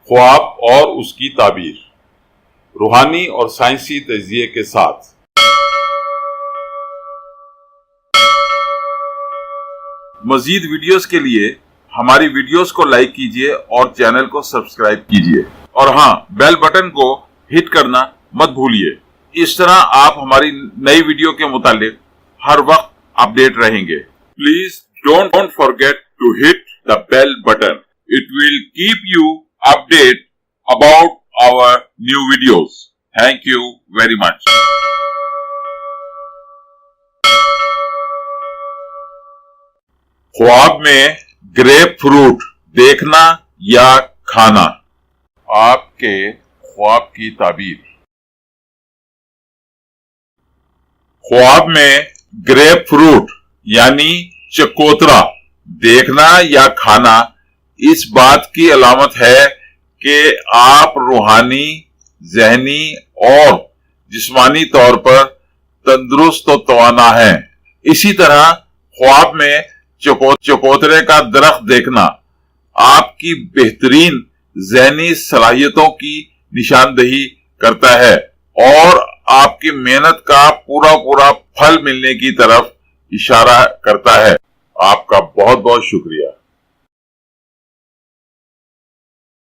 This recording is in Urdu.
خواب اور اس کی تعبیر، روحانی اور سائنسی تجزیے کے ساتھ۔ مزید ویڈیوز کے لیے ہماری ویڈیوز کو لائک کیجیے اور چینل کو سبسکرائب کیجیے، اور ہاں، بیل بٹن کو ہٹ کرنا مت بھولیے۔ اس طرح آپ ہماری نئی ویڈیو کے متعلق ہر وقت اپڈیٹ رہیں گے۔ Please don't forget to hit the bell button. It will keep you updated about our new videos. Thank you very much. خواب میں گریپ فروٹ دیکھنا یا کھانا، آپ کے خواب کی تعبیر۔ خواب میں گریپ فروٹ یعنی چکوترا دیکھنا یا کھانا اس بات کی علامت ہے کہ آپ روحانی، ذہنی اور جسمانی طور پر تندرست و توانا ہیں۔ اسی طرح خواب میں چکوترے کا درخت دیکھنا آپ کی بہترین ذہنی صلاحیتوں کی نشاندہی کرتا ہے اور آپ کی محنت کا پورا پھل ملنے کی طرف اشارہ کرتا ہے۔ آپ کا بہت بہت شکریہ۔